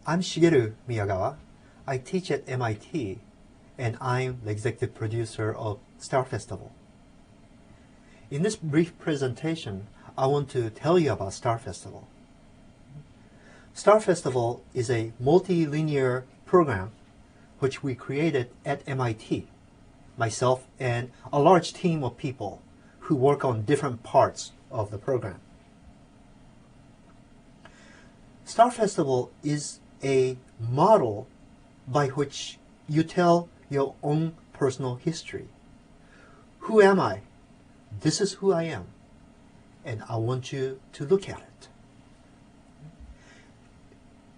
I'm Shigeru Miyagawa. I teach at MIT, and I'm the executive producer of Star Festival. In this brief presentation, I want to tell you about Star Festival. Star Festival is a multilinear program which we created at MIT, myself and a large team of people who work on different parts of the program. Star Festival is a model by which you tell your own personal history. Who am I? This is who I am, and I want you to look at it.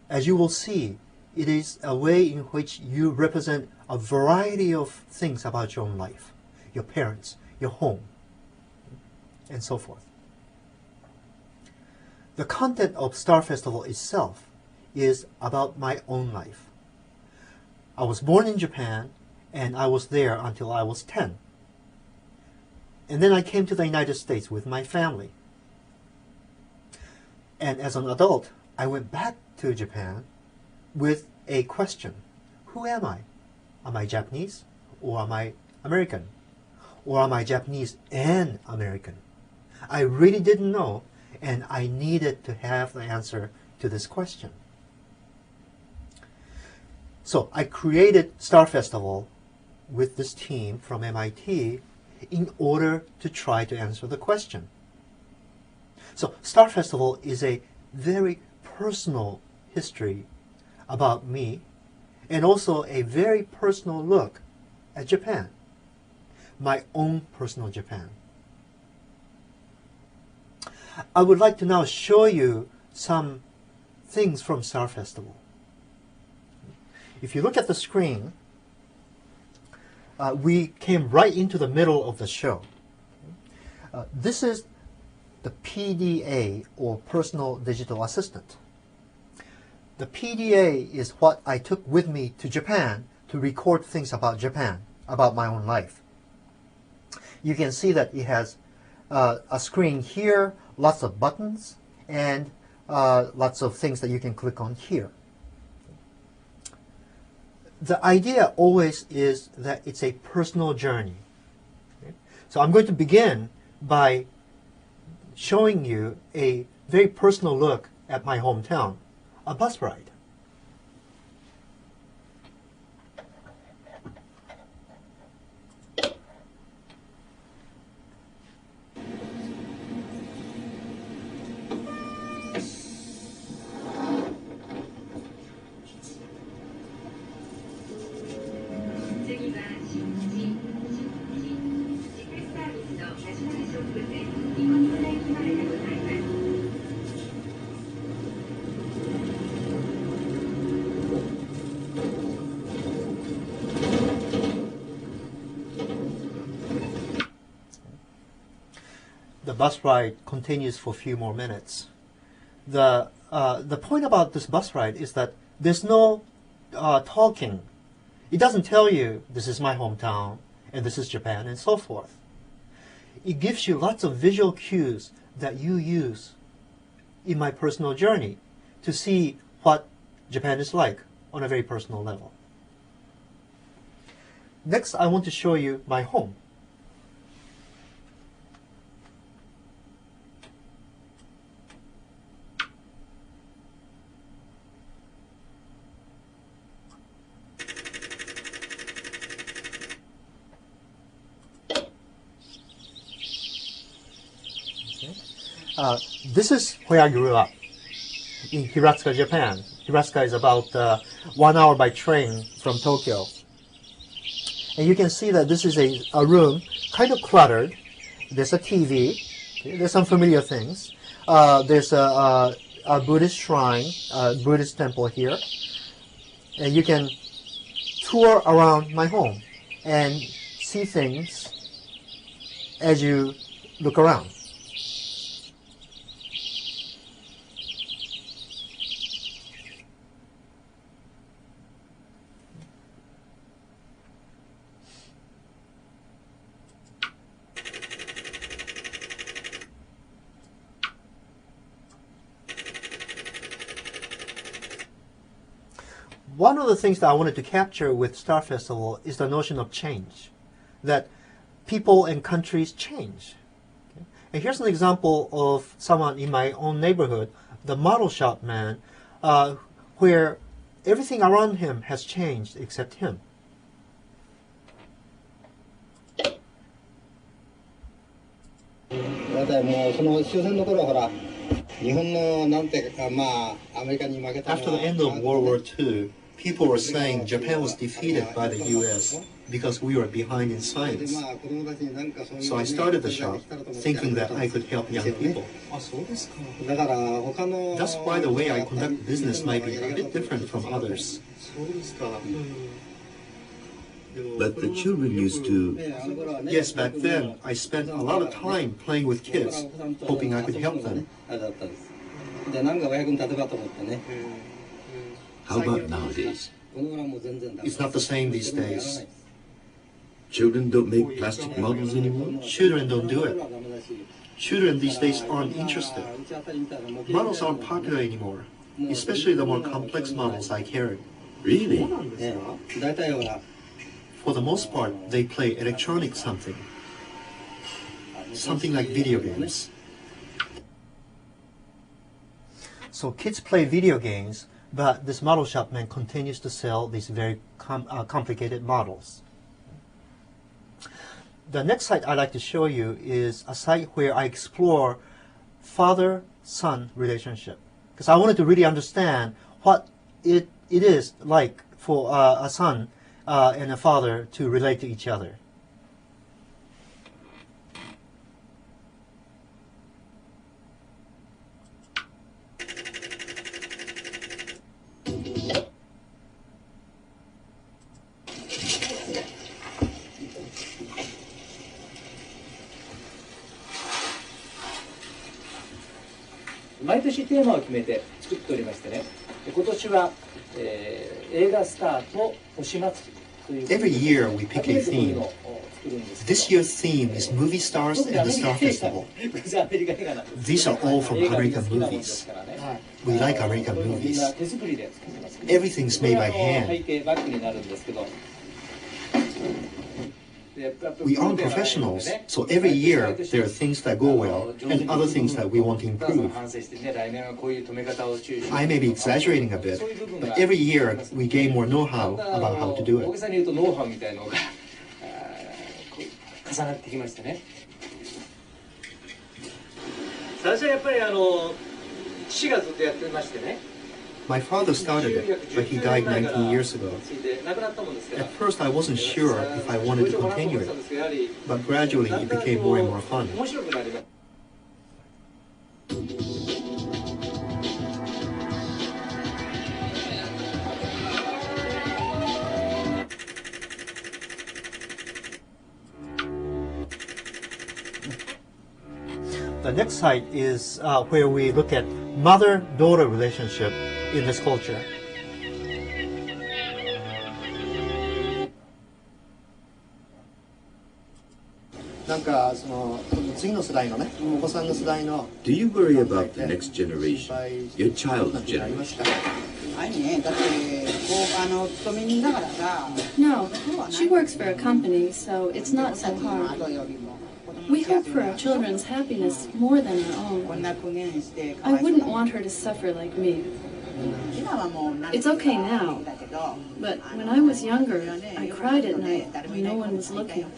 As you will see, it is a way in which you represent a variety of things about your own life, your parents, your home, and so forth. The content of Star Festival itself is about my own life. I was born in Japan, and I was there until I was 10. And then I came to the United States with my family. And as an adult, I went back to Japan with a question. Who am I? Am I Japanese or am I American? Or am I Japanese and American? I really didn't know, and I needed to have the answer to this question. So I created Star Festival with this team from MIT in order to try to answer the question. So Star Festival is a very personal history about me, and also a very personal look at Japan, my own personal Japan. I would like to now show you some things from Star Festival. If you look at the screen, we came right into the middle of the show. This is the PDA, or Personal Digital Assistant. The PDA is what I took with me to Japan to record things about Japan, about my own life. You can see that it has a screen here, lots of buttons, and lots of things that you can click on here. The idea always is that it's a personal journey. Okay? So I'm going to begin by showing you a very personal look at my hometown, a bus ride. The bus ride continues for a few more minutes. The point about this bus ride is that there's no talking. It doesn't tell you this is my hometown and this is Japan and so forth. It gives you lots of visual cues that you use in my personal journey to see what Japan is like on a very personal level. Next, I want to show you my home. This is where I grew up, in Hiratsuka, Japan. Hiratsuka is about 1 hour by train from Tokyo. And you can see that this is a room, kind of cluttered. There's a TV. Okay? There's some familiar things. There's a Buddhist shrine, a Buddhist temple here. And you can tour around my home and see things as you look around. one of the things that I wanted to capture with Star Festival is the notion of change, that people and countries change. Okay? And here's an example of someone in my own neighborhood, the model shop man, where everything around him has changed except him. だってもうその終戦の頃はほら日本のなんていうかまあアメリカに負けたのは After the end of World War II, people were saying Japan was defeated by the US because we were behind in science. So I started the shop thinking that I could help young people. That's why the way I conduct business might be a bit different from others. But the children used to... Yes, back then, I spent a lot of time playing with kids, hoping I could help them. How about nowadays? It's not the same these days. Children don't make plastic models anymore? Children don't do it. Children these days aren't interested. Models aren't popular anymore, especially the more complex models I carry. Really? For the most part, they play electronic something. Something like video games. So kids play video games, but this model shop man continues to sell these very complicated models. The next site I'd like to show you is a site where I explore father-son relationship. Because I wanted to really understand what it is like for a son and a father to relate to each other. Every year we pick a theme. This year's theme is movie stars and the Star Festival. These are all from American movies. We like American movies. Everything's made by hand. We aren't professionals, so every year there are things that go well and other things that we want to improve. I may be exaggerating a bit, but every year we gain more know-how about how to do it. My father started it, but he died 19 years ago. At first I wasn't sure if I wanted to continue it, but gradually it became more and more fun. The next site is where we look at mother-daughter relationship in this culture. Do you worry about the next generation, your child's generation? No, she works for a company, so it's not so hard. We hope for our children's happiness more than our own. I wouldn't want her to suffer like me. It's okay now, but when I was younger, I cried at night when no one was looking.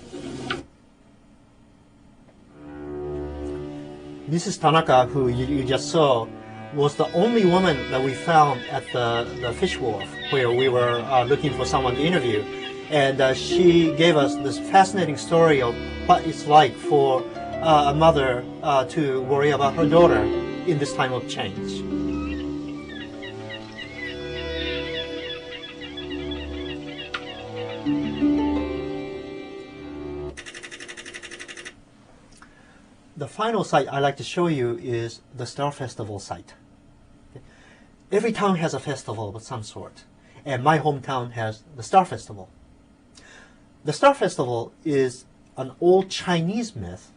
Mrs. Tanaka, who you just saw, was the only woman that we found at the fish wharf where we were looking for someone to interview. And she gave us this fascinating story of what it's like for a mother to worry about her daughter in this time of change. The final site I'd like to show you is the Star Festival site. Every town has a festival of some sort, and my hometown has the Star Festival. The Star Festival is an old Chinese myth.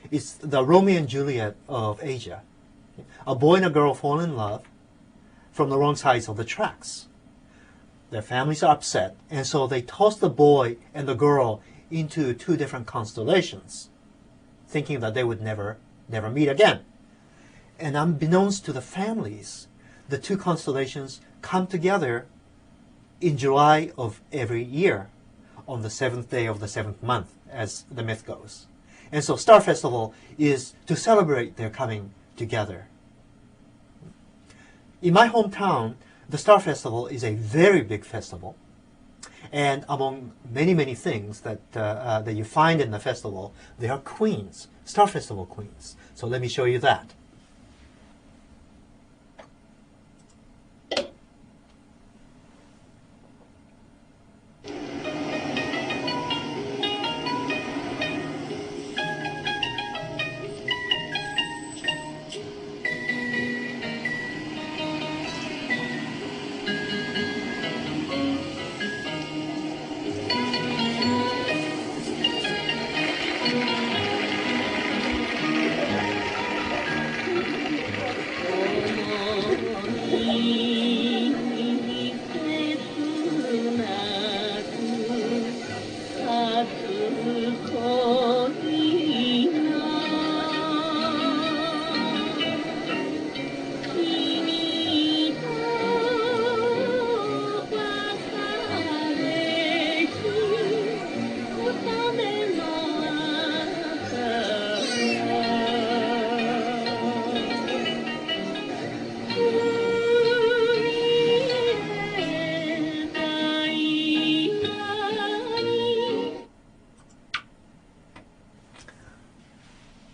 It's the Romeo and Juliet of Asia. A boy and a girl fall in love from the wrong sides of the tracks. Their families are upset, and so they toss the boy and the girl into two different constellations, thinking that they would never meet again. And unbeknownst to the families, the two constellations come together in July of every year, on the 7th day of the 7th month, as the myth goes. And so Star Festival is to celebrate their coming together. In my hometown, the Star Festival is a very big festival. And among many, many things that you find in the festival, there are queens, Star Festival queens. So let me show you that.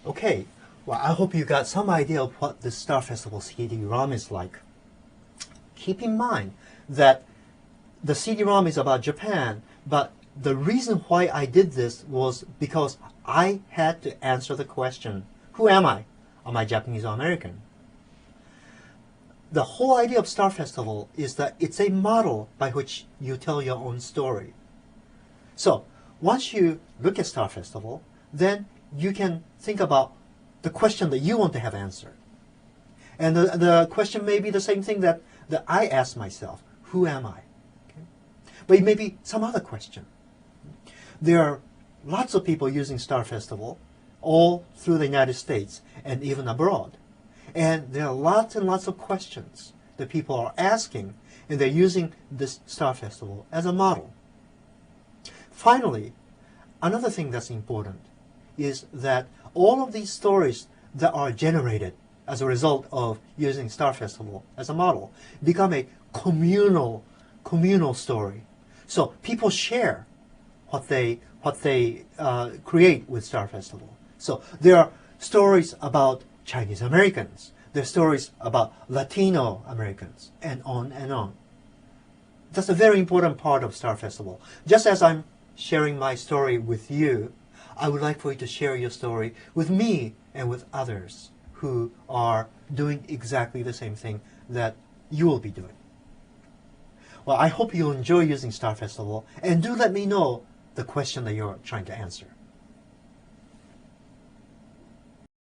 Okay, well, I hope you got some idea of what the Star Festival CD-ROM is like. Keep in mind that the CD-ROM is about Japan, but the reason why I did this was because I had to answer the question, who am I? Am I Japanese or American? The whole idea of Star Festival is that it's a model by which you tell your own story. So, once you look at Star Festival, then you can think about the question that you want to have answered. And the question may be the same thing that I ask myself, who am I? Okay? But it may be some other question. There are lots of people using Star Festival all through the United States and even abroad. And there are lots and lots of questions that people are asking, and they're using this Star Festival as a model. Finally, another thing that's important is that all of these stories that are generated as a result of using Star Festival as a model become a communal story. So people share what they create with Star Festival. So there are stories about Chinese Americans, there are stories about Latino Americans, and on and on. That's a very important part of Star Festival. Just as I'm sharing my story with you, I would like for you to share your story with me and with others who are doing exactly the same thing that you will be doing. Well, I hope you'll enjoy using Star Festival, and do let me know the question that you're trying to answer.